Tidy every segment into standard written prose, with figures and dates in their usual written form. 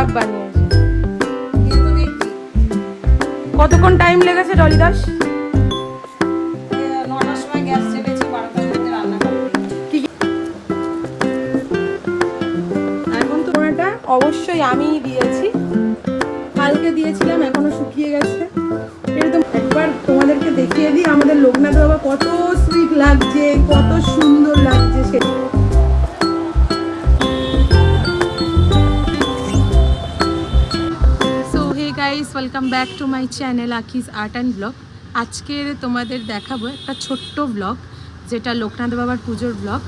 খারাপ বানিয়েছে। কতক্ষণ টাইম লেগেছে ডলি দাস? 9টার সময় গ্যাস জ্বেলেছি, 12টার মধ্যে রান্না করতে। এখন তো ওনাটা অবশ্যই আমিই দিয়েছি, কালকে দিয়েছিলাম, এখনো শুকিয়ে গেছে। একদম একবার তোমাদেরকে দেখিয়ে দিই আমাদের লোকনাথ বাবা কত সুইট লাগছে, কত সুন্দর লাগছে সেটা। So hey guys, welcome back to my channel Akis art and blog. আজকের তোমাদের দেখাবো একটা ছোট্ট ব্লগ, যেটা লোকনাথ বাবার পুজোর ব্লগ।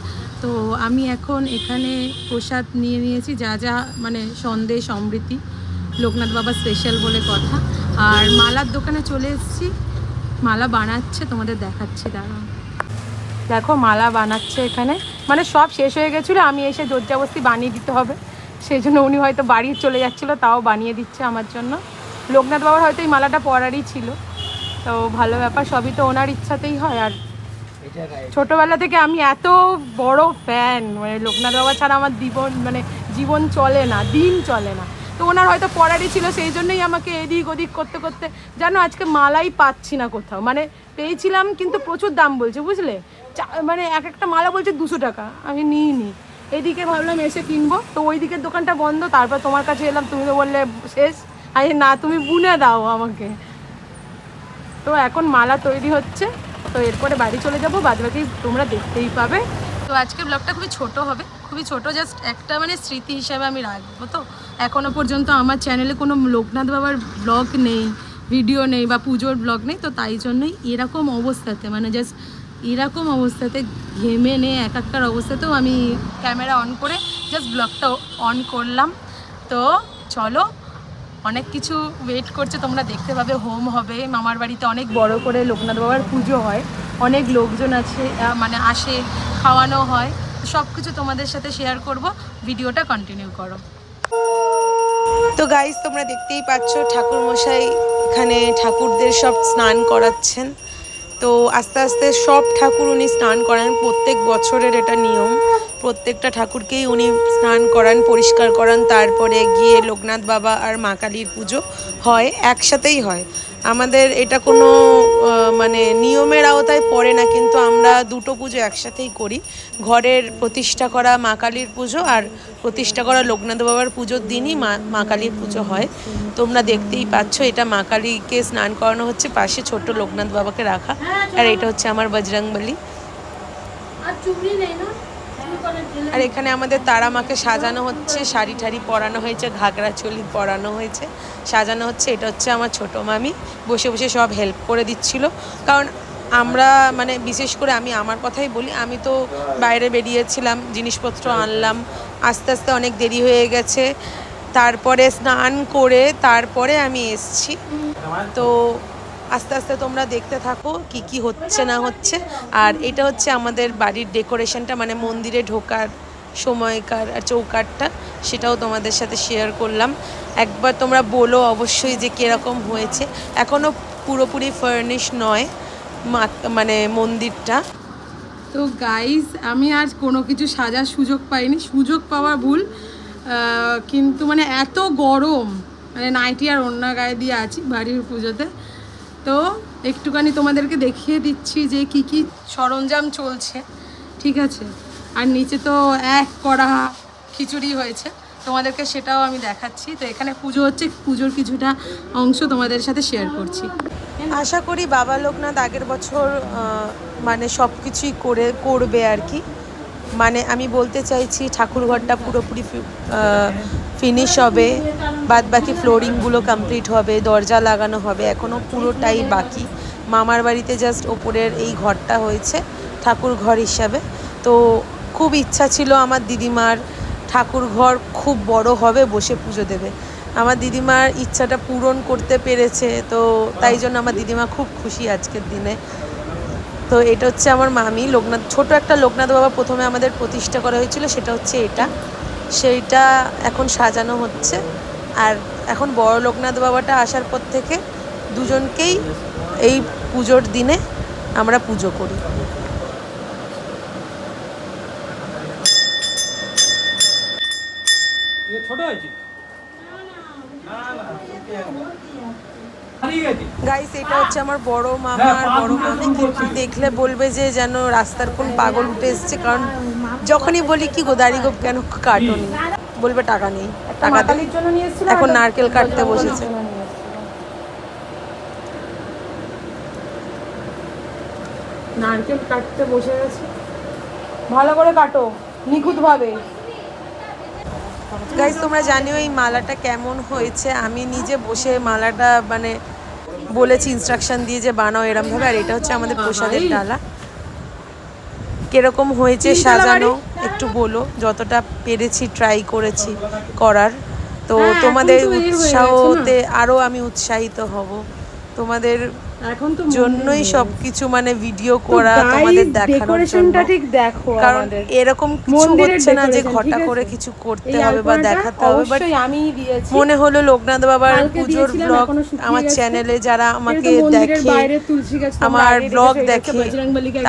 তো আমি এখন এখানে প্রসাদ নিয়ে নিয়েছি, যা যা মানে সন্দেশ অমৃতি, লোকনাথ বাবা স্পেশাল বলে কথা। আর মালার দোকানে চলে এসেছি, মালা বানাচ্ছে, তোমাদের দেখাচ্ছি। দাঁড়াও, দেখো মালা বানাচ্ছে এখানে। মানে সব শেষ হয়ে গেছিলো, আমি এসে জোরজাবস্তি বানিয়ে দিতে হবে, সেই জন্য উনি হয়তো বাড়ি চলে যাচ্ছিলো, তাও বানিয়ে দিচ্ছে আমার জন্য। লোকনাথ বাবার হয়তো এই মালাটা পরারই ছিল, তো ভালো ব্যাপার, সবই তো ওনার ইচ্ছাতেই হয়। আর ছোটোবেলা থেকে আমি এত বড় ফ্যান, মানে লোকনাথ বাবা ছাড়া আমার জীবন চলে না, দিন চলে না। তো ওনার হয়তো পড়ারই ছিল, সেই জন্যই আমাকে এদিক ওদিক করতে করতে জানো আজকে মালাই পাচ্ছি না কোথাও। মানে পেয়েছিলাম কিন্তু প্রচুর দাম বলছে, বুঝলে, মানে এক একটা মালা বলছে 200 টাকা, আমি নিইনি। এদিকে ভাবলাম এসে কিনবো, তো ওই দিকের দোকানটা বন্ধ, তারপর তোমার কাছে এলাম, তুমি তো বললে শেষ। আরে না, তুমি বুনে দাও আমাকে। তো এখন মালা তৈরি হচ্ছে, তো এরপরে বাড়ি চলে যাবো, বাদবাকি তোমরা দেখতেই পাবে। তো আজকে ব্লগটা খুবই ছোট হবে, খুবই ছোট, জাস্ট একটা মানে স্মৃতি হিসাবে আমি রাখবো। তো এখনও পর্যন্ত আমার চ্যানেলে কোনো লোকনাথ বাবার ব্লগ নেই, ভিডিও নেই বা পুজোর ব্লগ নেই, তো তাই জন্যই এরকম অবস্থাতে, মানে জাস্ট এরকম অবস্থাতে ঘেমে নিয়ে একাকার অবস্থাতেও আমি ক্যামেরা অন করে জাস্ট ব্লগটা অন করলাম। তো চলো, অনেক কিছু ওয়েট করছে, তোমরা দেখতে পাবে। হোম হবে মামার বাড়িতে, অনেক বড় করে লোকনাথ বাবার পুজো হয়, অনেক লোকজন আছে, মানে আসে, খাওয়ানো হয়, সব কিছু তোমাদের সাথে শেয়ার করব, ভিডিওটা কন্টিনিউ করো। তো গাইস, তোমরা দেখতেই পাচ্ছ ঠাকুর মশাই এখানে ঠাকুরদের সব স্নান করাচ্ছেন। তো আস্তে আস্তে সব ঠাকুর উনি স্নান করান, প্রত্যেক বছরের এটা নিয়ম, প্রত্যেকটা ঠাকুরকেই উনি স্নান করান, পরিষ্কার করান, তারপরে গিয়ে লোকনাথ বাবা আর মা কালীর পুজো হয়, একসাথেই হয়। আমাদের এটা কোনো মানে নিয়মের আওতায় পড়ে না, কিন্তু আমরা দুটো পুজো একসাথেই করি। ঘরের প্রতিষ্ঠা করা মা কালীর পুজো আর প্রতিষ্ঠা করা লোকনাথ বাবার পুজোর দিনই মা কালীর পুজো হয়। তোমরা দেখতেই পাচ্ছ, এটা মা কালীকে স্নান করানো হচ্ছে, পাশে ছোট্ট লোকনাথ বাবাকে রাখা, আর এটা হচ্ছে আমার বজরংবলী। আর এখানে আমাদের তারা মাকে সাজানো হচ্ছে, শাড়ি ঠাড়ি পরানো হয়েছে, ঘাগরা চলি পরানো হয়েছে, সাজানো হচ্ছে। এটা হচ্ছে আমার ছোটো মামি, বসে বসে সব হেল্প করে দিচ্ছিল। কারণ আমরা মানে বিশেষ করে আমি আমার কথাই বলি, আমি তো বাইরে বেরিয়েছিলাম, জিনিসপত্র আনলাম, আস্তে আস্তে অনেক দেরি হয়ে গেছে, তারপরে স্নান করে তারপরে আমি এসছি। তো আস্তে আস্তে তোমরা দেখতে থাকো কি কি হচ্ছে না হচ্ছে। আর এটা হচ্ছে আমাদের বাড়ির ডেকোরেশনটা, মানে মন্দিরে ঢোকার সময়কার আর চৌকাঠটা, সেটাও তোমাদের সাথে শেয়ার করলাম। একবার তোমরা বলো অবশ্যই যে কীরকম হয়েছে। এখনও পুরোপুরি ফার্নিশ নয় মানে মন্দিরটা। তো গাইজ, আমি আজ কোনো কিছু সাজার সুযোগ পাইনি, সুযোগ পাওয়া ভুল, কিন্তু মানে এত গরম, মানে নাইটি আর ওড়না গায়ে দিয়ে আছি বাড়ির পুজোতে। তো একটুখানি তোমাদেরকে দেখিয়ে দিচ্ছি যে কি কি সরঞ্জাম চলছে, ঠিক আছে। আর নিচে তো এক কড়া খিচুড়ি হয়েছে, তোমাদেরকে সেটাও আমি দেখাচ্ছি। তো এখানে পুজো হচ্ছে, পুজোর কিছুটা অংশ তোমাদের সাথে শেয়ার করছি। আশা করি বাবা লোকনাথ আগের বছর মানে সব কিছুই করবে আর কি। মানে আমি বলতে চাইছি ঠাকুরঘরটা পুরোপুরি ফিনিশ হবে, বাদ বাকি ফ্লোরিংগুলো কমপ্লিট হবে, দরজা লাগানো হবে, এখনও পুরোটাই বাকি। মামার বাড়িতে জাস্ট ওপরের এই ঘরটা হয়েছে ঠাকুর ঘর হিসাবে। তো খুব ইচ্ছা ছিল আমার দিদিমার ঠাকুর ঘর খুব বড় হবে, বসে পুজো দেবে। আমার দিদিমার ইচ্ছাটা পূরণ করতে পেরেছে, তো তাই জন্য আমার দিদিমা খুব খুশি আজকের দিনে। তো এটা হচ্ছে আমার মামি লোকনাথ, ছোট একটা লোকনাথ বাবা প্রথমে আমাদের প্রতিষ্ঠা করা হয়েছিল, সেটা হচ্ছে এটা, সেইটা এখন সাজানো হচ্ছে। আর এখন বড় লোকনাথ বাবাটা আসার পর থেকে দুজনকেই এই পুজোর দিনে আমরা পুজো করি। ছোট হয়েছে গাইস, এটা হচ্ছে আমার বড় মামা আর বড় মামি। কিন্তু দেখলে বলবে যে যেন রাস্তার কোন পাগল উঠে এসছে, কারণ যখনই বলি কি গো দাড়ি গোপ কেন কাটনি, বলবে টাকা নেই। টাকা মাতালির জন্য নিয়ে এসেছিল, এখন নারকেল কাটতে বসেছে। নারকেল কাটতে বসে গেছে। ভালো করে কাটো, নিখুঁত ভাবে। গাইস, তোমরা জানিও এই মালাটা কেমন হয়েছে। আমি নিজে বসে মালাটা মানে বলেছি ইনস্ট্রাকশন দিয়ে যে বানাও এরম ভাবে। আর এটা হচ্ছে আমাদের প্রসাদের ডালা। কিরকম হয়েছে সাজানো একটু বলো। যতটা পেরেছি ট্রাই করেছি করার। তো তোমাদের উৎসাহতে আরো আমি উৎসাহিত হব। তোমাদের এখন তো জন্যই সবকিছু মানে ভিডিও করা, তোমাদের দেখানোর জন্য। ঠিক দেখো, কারণ এরকম কিছু হচ্ছে না যে ঘটা করে কিছু করতে হবে বা দেখাতে হবে, বাট আমি দিয়েছি। মনে হলো লোকনাথ বাবার পুজোর ব্লগ আমার চ্যানেলে যারা আমাকে দেখে, আমার ব্লগ দেখে,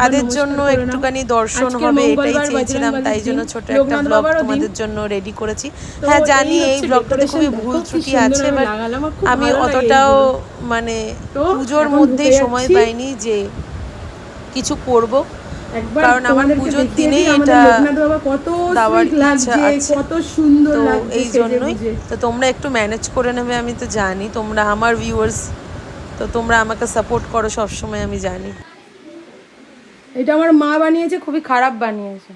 তাদের জন্য একটুখানি দর্শন হবে, এটাই চেয়েছিলাম। তাই জন্য ছোট একটা ব্লগ তোমাদের জন্য রেডি করেছি। হ্যাঁ জানি এই ব্লগটাতে খুবই ভুল ত্রুটি আছে, বাট আমি অতটাও মানে পুজোর মধ্যেই সময় পাইনি যে কিছু করব, কারণ আমার পুজোর দিনেই এটা দেওয়ার ইচ্ছা আছে। কত সুন্দর তো লাগছে এই জন্যই তো তোমরা একটু ম্যানেজ করে নেবে। আমি তো জানি তোমরা আমার ভিউয়ার্স, তো তোমরা আমাকে সাপোর্ট করো সবসময়, আমি জানি। এটা আমার মা বানিয়েছে, খুবই খারাপ বানিয়েছে।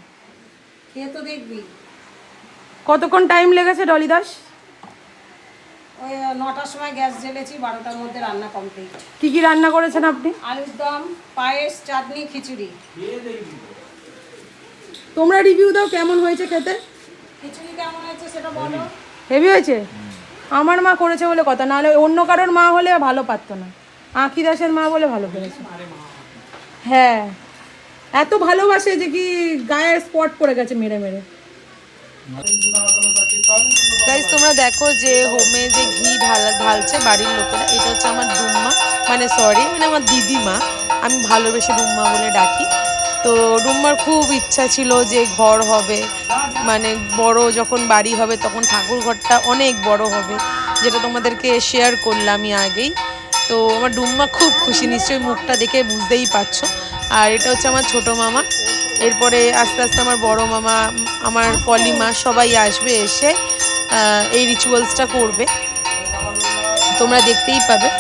খেয়ে তো দেখবি। কতক্ষণ টাইম লেগেছে ডলি দাস? ওই 9টার সময় গ্যাস জ্বেলেছি, 12টার মধ্যে রান্না কমপ্লিট। কি কি রান্না করেছেন আপনি? আলুর দম, পায়েস, চাটনি, খিচুড়ি। তোমরা রিভিউ দাও কেমন হয়েছে খেতে। খিচুড়ি কেমন হয়েছে সেটা বলো। হেভি হয়েছে। আমার মা করেছে বলে কথা, নাহলে অন্য কারোর মা হলে ভালো পারতো না। আঁকি দাসের মা বলে ভালো করেছে। হ্যাঁ, এত ভালোবাসে যে কি গায়ে স্পট পড়ে গেছে মেরে মেরে। গাইস, তোমরা দেখো যে হোমে যে ঘি ঢালছে বাড়ির লোকেরা। এটা হচ্ছে আমার ডুম্মা, মানে সরি মানে আমার দিদিমা, আমি ভালোবেসে ডুম্মা বলে ডাকি। তো ডুম্মার খুব ইচ্ছা ছিল যে ঘর হবে, মানে বড় যখন বাড়ি হবে তখন ঠাকুর ঘরটা অনেক বড় হবে, যেটা তোমাদেরকে শেয়ার করলাম আমি আগেই। তো আমার ডুম্মা খুব খুশি, নিশ্চয়ই মুখটা দেখে বুঝতেই পারছো। আর এটা হচ্ছে আমার ছোট মামা। এরপরে আস্তে আস্তে আমার বড় মামা, আমার পলিমা সবাই আসবে, এসে এই রিচুয়ালসটা করবে, তোমরা দেখতেই পাবে।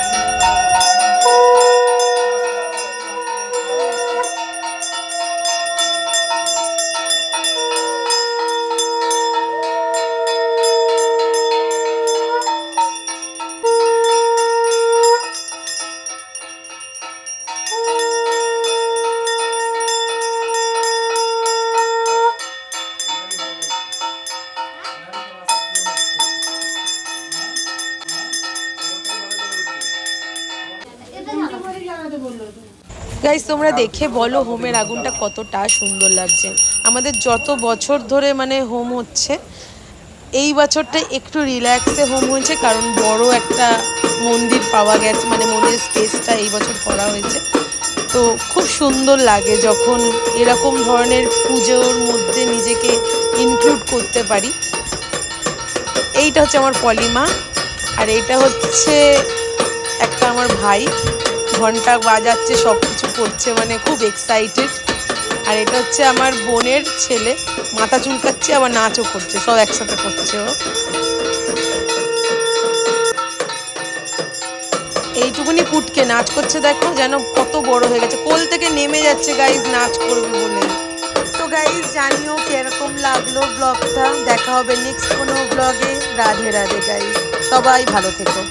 গাইস, তোমরা দেখে বলো হোমের আগুনটা কতটা সুন্দর লাগছে। আমাদের যত বছর ধরে মানে হোম হচ্ছে, এই বছরটা একটু রিল্যাক্সে হোম হয়েছে, কারণ বড় একটা মন্দির পাওয়া গেছে, মানে মন্দিরের স্পেসটা এই বছর করা হয়েছে। তো খুব সুন্দর লাগে যখন এরকম ধরনের পুজোর মধ্যে নিজেকে ইনক্লুড করতে পারি। এইটা হচ্ছে আমার পলিমা, আর এইটা হচ্ছে একটা আমার ভাই, ঘন্টা বাজাচ্ছে, সব কিছু করছে, মানে খুব এক্সাইটেড। আর এটা হচ্ছে আমার বোনের ছেলে, মাথা চুলকাচ্ছে আবার নাচও করছে, সব একসাথে করছে ও। এইটুকুনি পুটকে নাচ করছে, দেখো যেন কত বড় হয়ে গেছে, কোল থেকে নেমে যাচ্ছে গাইজ নাচ করবে বলে। তো গাইজ জানিও কিরকম লাগলো ব্লগটা। দেখা হবে নেক্সট কোনো ব্লগে। রাধে রাধে গাইজ, সবাই ভালো থেকো।